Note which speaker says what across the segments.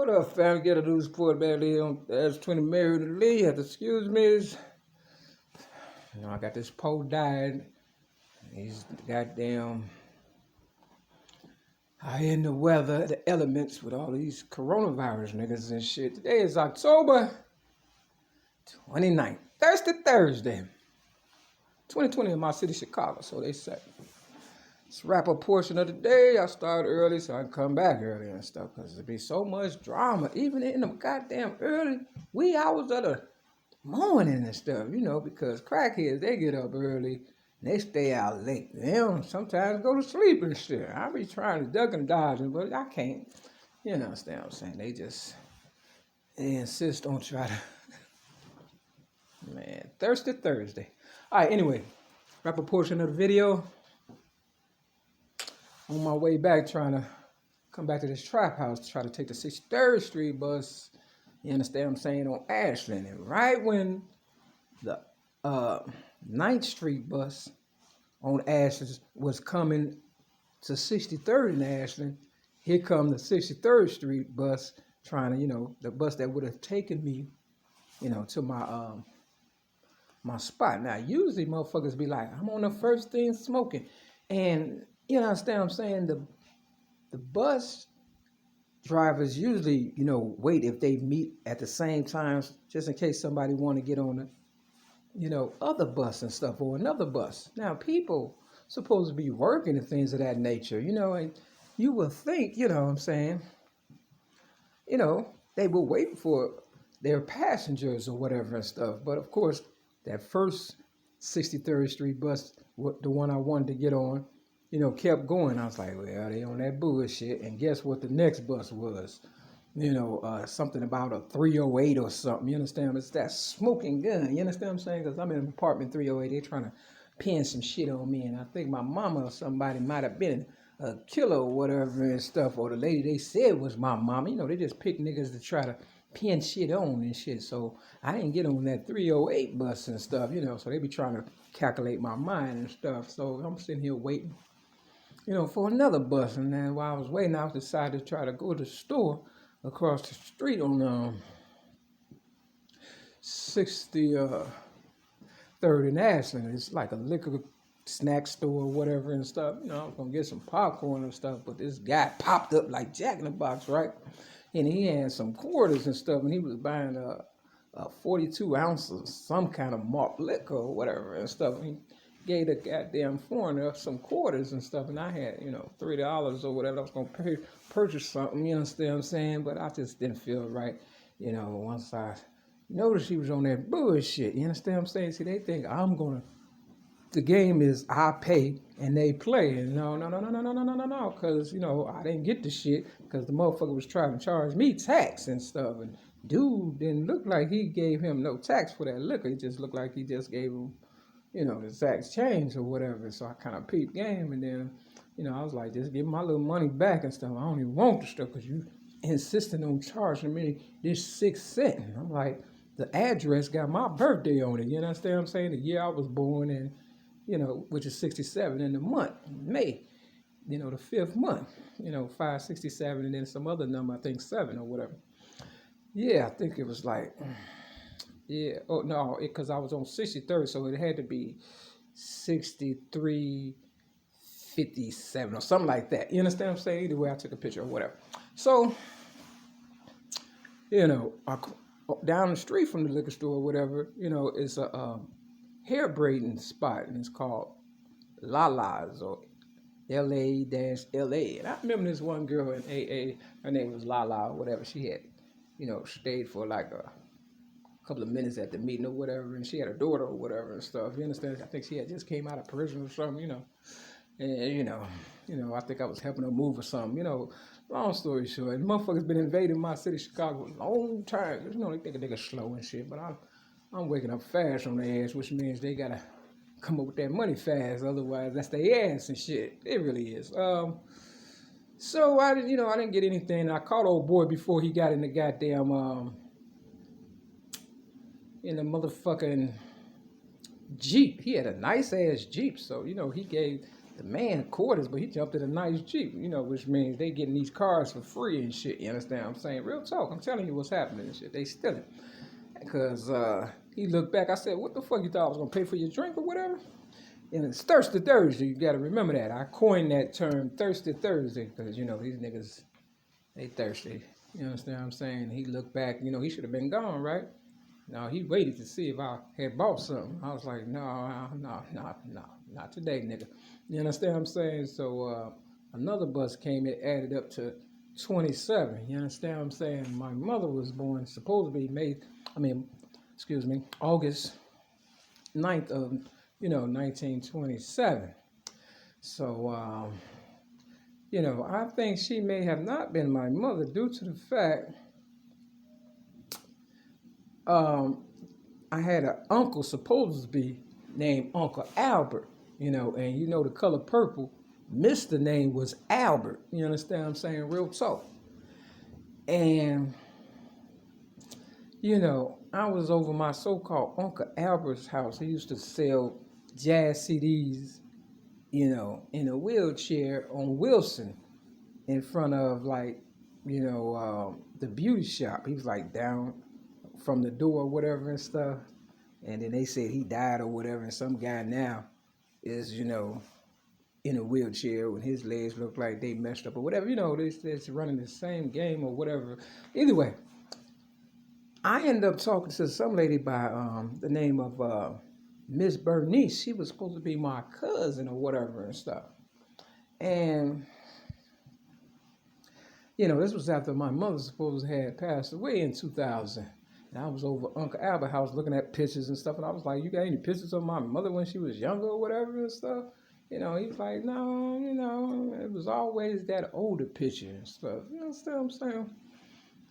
Speaker 1: What up, fam? Get a news report back there on as 20 Mary to Lee. Have to excuse me. I got this Poe died. He's goddamn out here in the weather, the elements with all these coronavirus niggas and shit. Today is October 29th. Thursday. 2020 in my city, Chicago, so they say. Let's wrap up portion of the day. I started early so I can come back early and stuff because there'd be so much drama, even in the goddamn early wee hours of the morning and stuff, because crackheads, they get up early and they stay out late. They don't sometimes go to sleep and shit. I be trying to duck and dodge them, but I can't. You understand what I'm saying? They insist on trying to, man, Thursday. All right, anyway, wrap up portion of the video. On my way back, trying to come back to this trap house to try to take the 63rd Street bus, you understand what I'm saying, on Ashland. And right when the 9th Street bus on Ashland was coming to 63rd in Ashland, here come the 63rd Street bus trying to, the bus that would have taken me, to my spot. Now, usually motherfuckers be like, I'm on the first thing smoking. And you understand what I'm saying? The bus drivers usually, wait if they meet at the same time, just in case somebody want to get on the, other bus and stuff, or another bus. Now, people supposed to be working and things of that nature, and you would think, what I'm saying, they will wait for their passengers or whatever and stuff. But of course, that first 63rd Street bus, the one I wanted to get on, kept going. I was like, well, they on that bullshit. And guess what the next bus was? Something about a 308 or something. You understand? It's that smoking gun. You understand what I'm saying? Because I'm in an apartment 308. They're trying to pin some shit on me. And I think my mama or somebody might have been a killer or whatever and stuff. Or the lady they said was my mama. They just pick niggas to try to pin shit on and shit. So I didn't get on that 308 bus and stuff, So they be trying to calculate my mind and stuff. So I'm sitting here waiting, for another bus. And then while I was waiting, I decided to try to go to the store across the street on 63rd and Ashland. It's like a liquor snack store or whatever and stuff. I was going to get some popcorn and stuff, but this guy popped up like Jack in the Box, right? And he had some quarters and stuff, and he was buying 42 ounces, some kind of malt liquor or whatever and stuff. And he gave the goddamn foreigner some quarters and stuff, and I had, $3 or whatever. I was going to purchase something, you understand what I'm saying? But I just didn't feel right, once I noticed he was on that bullshit, you understand what I'm saying? See, they think the game is I pay and they play. And no, because, I didn't get the shit because the motherfucker was trying to charge me tax and stuff. And dude didn't look like he gave him no tax for that liquor. It just looked like he just gave him, the tax change or whatever. So I kind of peeped game. And then, I was like, just give my little money back and stuff. I don't even want the stuff because you insisting on charging me this 6 cents. I'm like, the address got my birthday on it. You understand what I'm saying? The year I was born in, which is 67 in the month, May, the 5th month, 567, and then some other number, I think 7 or whatever. Yeah, I think it was like, yeah, oh no, because I was on 63rd, so it had to be 6357 or something like that. You understand what I'm saying? Either way, I took a picture or whatever. So, down the street from the liquor store or whatever, it's a hair braiding spot, and it's called Lala's or LA-LA. And I remember this one girl in AA, her name was Lala or whatever. She had, stayed for like a couple of minutes at the meeting or whatever, and she had a daughter or whatever and stuff. You understand? I think she had just came out of prison or something, And, I think I was helping her move or something, Long story short, motherfuckers been invading my city, Chicago, a long time. They think a nigga slow and shit, but I'm waking up fast on their ass, which means they gotta come up with that money fast. Otherwise, that's their ass and shit. It really is. So I didn't get anything. I caught old boy before he got in the goddamn in the motherfucking Jeep. He had a nice ass Jeep, so he gave The man quarters, but he jumped in a nice Jeep, which means they getting these cars for free and shit. You understand what I'm saying? Real talk. I'm telling you what's happening and shit. They stealing. Because he looked back. I said, what the fuck you thought I was going to pay for your drink or whatever? And it's Thirsty Thursday. You got to remember that. I coined that term, Thirsty Thursday, because, these niggas, they thirsty. You understand what I'm saying? He looked back. He should have been gone, right? No, he waited to see if I had bought something. I was like, no, not today, nigga. You understand what I'm saying? So another bus came. It added up to 27. You understand what I'm saying? My mother was born, supposed to be August 9th of, 1927. So, I think she may have not been my mother due to the fact I had an uncle supposed to be named Uncle Albert, and the color purple, Mr. name was Albert. You understand what I'm saying? Real talk. And, I was over my so-called Uncle Albert's house. He used to sell jazz CDs, in a wheelchair on Wilson in front of the beauty shop. He was like down from the door or whatever and stuff. And then they said he died or whatever. And some guy now is, in a wheelchair when his legs look like they messed up or whatever. They're running the same game or whatever. Either way, I ended up talking to some lady by the name of Miss Bernice. She was supposed to be my cousin or whatever and stuff. And, this was after my mother supposed had passed away in 2000. And I was over Uncle Albert's house looking at pictures and stuff. And I was like, you got any pictures of my mother when she was younger or whatever and stuff? He was like, no, it was always that older picture and stuff. You understand what I'm saying?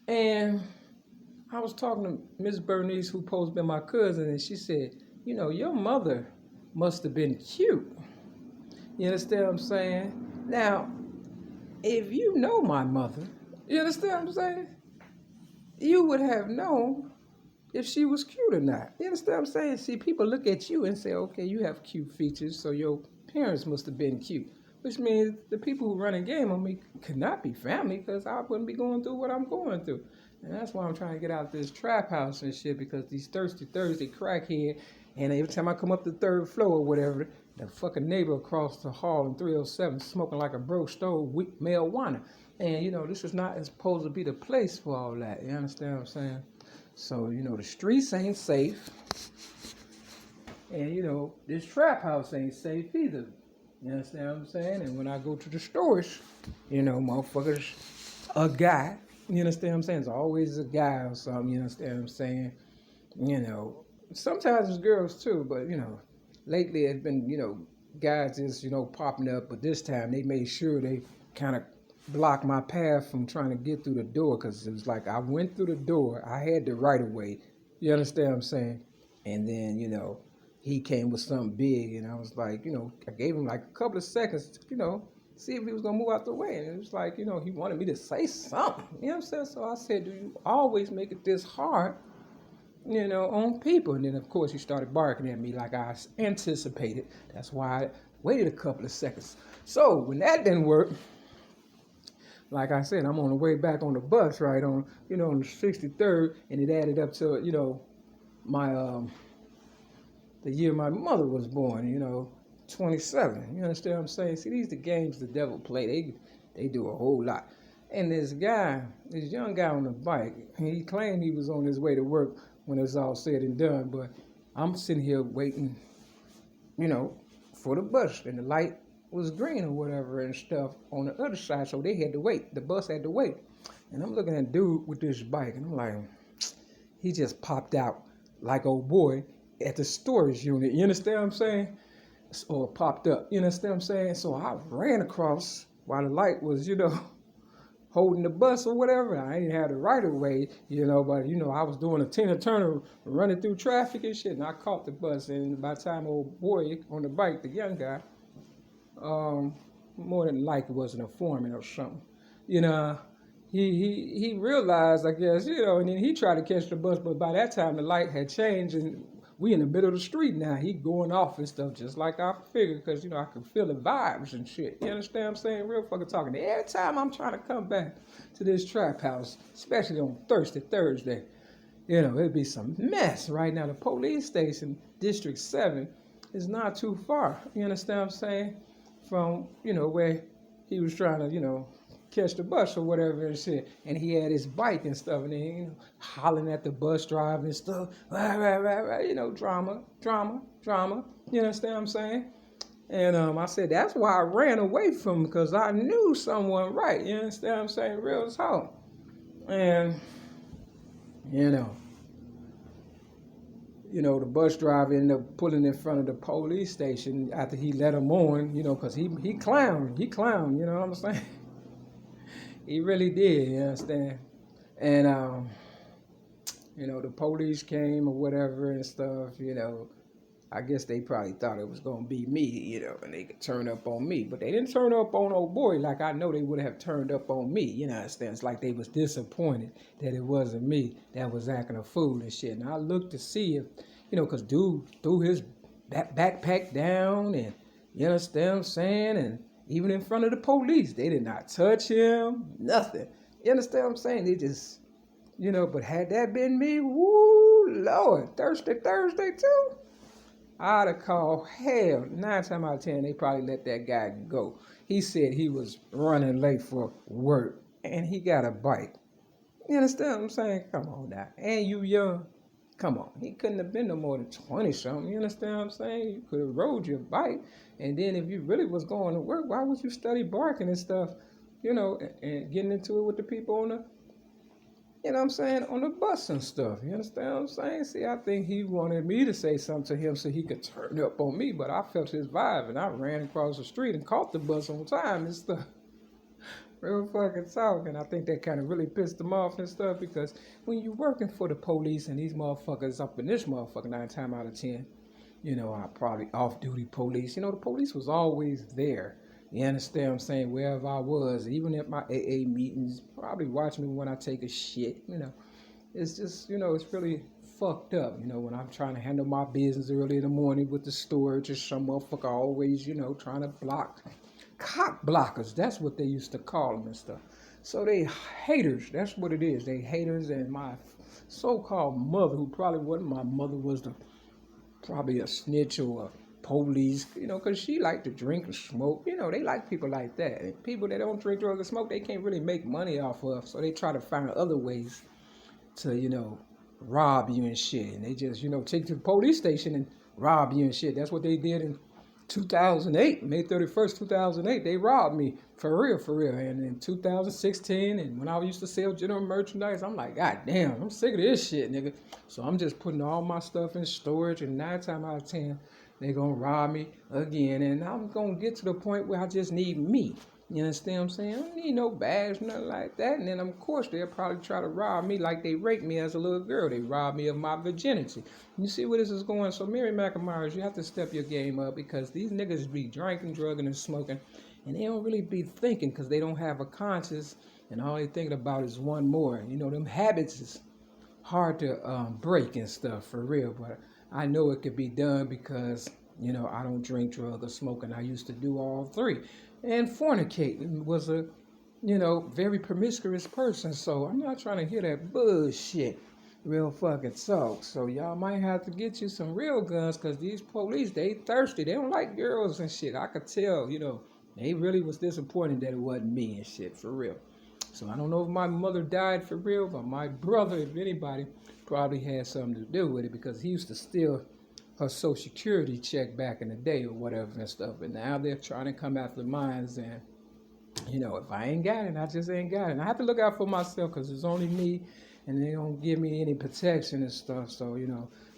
Speaker 1: And I was talking to Miss Bernice, who supposed to be my cousin, and she said, your mother must have been cute. You understand what I'm saying? Now, if you know my mother, you understand what I'm saying? You would have known if she was cute or not. You understand what I'm saying? See, people look at you and say, okay, you have cute features, so your parents must have been cute. Which means the people who run a game on me could not be family, because I wouldn't be going through what I'm going through. And that's why I'm trying to get out this trap house and shit, because these Thirsty Thursday crackhead, and every time I come up the third floor or whatever, the fucking neighbor across the hall in 307 smoking like a broke stove marijuana. And, this is not supposed to be the place for all that. You understand what I'm saying? So, the streets ain't safe. And, this trap house ain't safe either. You understand what I'm saying? And when I go to the stores, motherfuckers, a guy. You understand what I'm saying? It's always a guy or something. You understand what I'm saying? Sometimes it's girls too, but, lately it's been, guys just, popping up. But this time they made sure they kind of blocked my path from trying to get through the door, because it was like I went through the door. I had the right of way. You understand what I'm saying? And then, he came with something big, and I was like, I gave him like a couple of seconds, see if he was going to move out the way. And it was like, he wanted me to say something. You know what I'm saying? So I said, do you always make it this hard, on people? And then, of course, he started barking at me like I anticipated. That's why I waited a couple of seconds. So when that didn't work, like I said, I'm on the way back on the bus, right, on the 63rd, and it added up to, my, the year my mother was born, 27. You understand what I'm saying? See, these are the games the devil play. They do a whole lot. And this young guy on the bike, he claimed he was on his way to work when it's all said and done, but I'm sitting here waiting, for the bus, and the light was green or whatever and stuff on the other side, so they had to wait. The bus had to wait. And I'm looking at dude with this bike, and I'm like, he just popped out like old boy at the storage unit. You understand what I'm saying? Or popped up. You understand what I'm saying? So I ran across while the light was, holding the bus or whatever. I didn't have the right of way, but, I was doing a Tina Turner running through traffic and shit, and I caught the bus. And by the time old boy on the bike, the young guy, more than likely wasn't a foreman or something, he realized, I guess, and then he tried to catch the bus, but by that time the light had changed and we in the middle of the street now. He going off and stuff just like I figured because, I can feel the vibes and shit. You understand what I'm saying? Real fucking talking. Every time I'm trying to come back to this trap house, especially on Thursday, it'd be some mess right now. The police station, District 7, is not too far. You understand what I'm saying? From, where he was trying to, catch the bus or whatever and shit. And he had his bike and stuff, and then, hollering at the bus driver and stuff. Drama. You understand what I'm saying? And I said, that's why I ran away from him, because I knew someone right. You understand what I'm saying? Real talk. And, the bus driver ended up pulling in front of the police station after he let him on, because he clowned, you know what I'm saying? He really did, you understand? And, the police came or whatever and stuff, I guess they probably thought it was going to be me, and they could turn up on me. But they didn't turn up on old boy like I know they would have turned up on me, you know what I understand? It's like they was disappointed that it wasn't me that was acting a fool and shit. And I looked to see if, because dude threw his backpack down and, you understand what I'm saying? And even in front of the police, they did not touch him, nothing. You understand what I'm saying? They just, but had that been me, woo, Lord, Thursday too? I'd have called hell. 9 times out of 10, they probably let that guy go. He said he was running late for work, and he got a bike. You understand what I'm saying? Come on now. And you young. Come on. He couldn't have been no more than 20-something. You understand what I'm saying? You could have rode your bike. And then if you really was going to work, why would you study barking and stuff, and getting into it with the people on the, on the bus and stuff. You understand what I'm saying? See, I think he wanted me to say something to him so he could turn up on me, but I felt his vibe, and I ran across the street and caught the bus on time and stuff. Real fucking talk, and I think that kind of really pissed him off and stuff, because when you're working for the police and these motherfuckers up in this motherfucker 9 times out of 10, I probably off-duty police. The police was always there. You understand what I'm saying? Wherever I was, even at my AA meetings, probably watching me when I take a shit, It's just, it's really fucked up, when I'm trying to handle my business early in the morning with the storage, or some motherfucker always, trying to block. Cock blockers, that's what they used to call them and stuff. So they haters, that's what it is. They haters, and my so-called mother, who probably wasn't my mother, was probably a snitch or a police, because she liked to drink and smoke. They like people like that. And people that don't drink, drugs, and smoke, they can't really make money off of. So they try to find other ways to, rob you and shit. And they just, take you to the police station and rob you and shit. That's what they did in 2008, May 31st, 2008. They robbed me. For real. And in 2016, and when I used to sell general merchandise, I'm like, God damn, I'm sick of this shit, nigga. So I'm just putting all my stuff in storage, and 9 times out of 10, they gonna rob me again. And I'm gonna get to the point where I just need me. You understand what I'm saying? I don't need no bags, nothing like that. And then, of course, they'll probably try to rob me like they raped me as a little girl. They robbed me of my virginity. You see where this is going? So, Mary McNamara, you have to step your game up, because these niggas be drinking, drugging, and smoking, and they don't really be thinking, because they don't have a conscience, and all they thinking about is one more. Them habits is hard to break and stuff, for real. But I know it could be done, because, I don't drink, drug, or smoke, and I used to do all three. And fornicating was a, very promiscuous person. So I'm not trying to hear that bullshit. Real fucking talk. So y'all might have to get you some real guns, because these police, they thirsty. They don't like girls and shit. I could tell, they really was disappointed that it wasn't me and shit, for real. So I don't know if my mother died for real, but my brother, if anybody, probably had something to do with it, because he used to steal her Social Security check back in the day or whatever and stuff. And now they're trying to come after mines, and, if I ain't got it, I just ain't got it. And I have to look out for myself, because it's only me, and they don't give me any protection and stuff. So,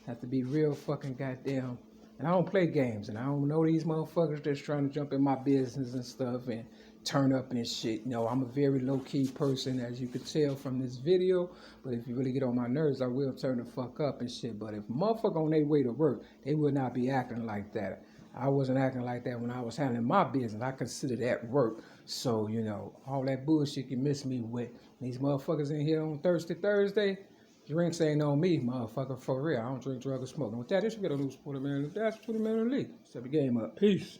Speaker 1: have to be real fucking goddamn. And I don't play games, and I don't know these motherfuckers that's trying to jump in my business and stuff and turn up and shit. I'm a very low-key person, as you can tell from this video. But if you really get on my nerves, I will turn the fuck up and shit. But if motherfucker on their way to work, they would not be acting like that. I wasn't acting like that when I was handling my business. I consider that work. So, all that bullshit you miss me with. These motherfuckers in here on Thursday, Drinks ain't on me, motherfucker, for real. I don't drink, drug, or smoke. And with that, this will get a new 20 minute. That's 20 minute league. Step the game up. Peace.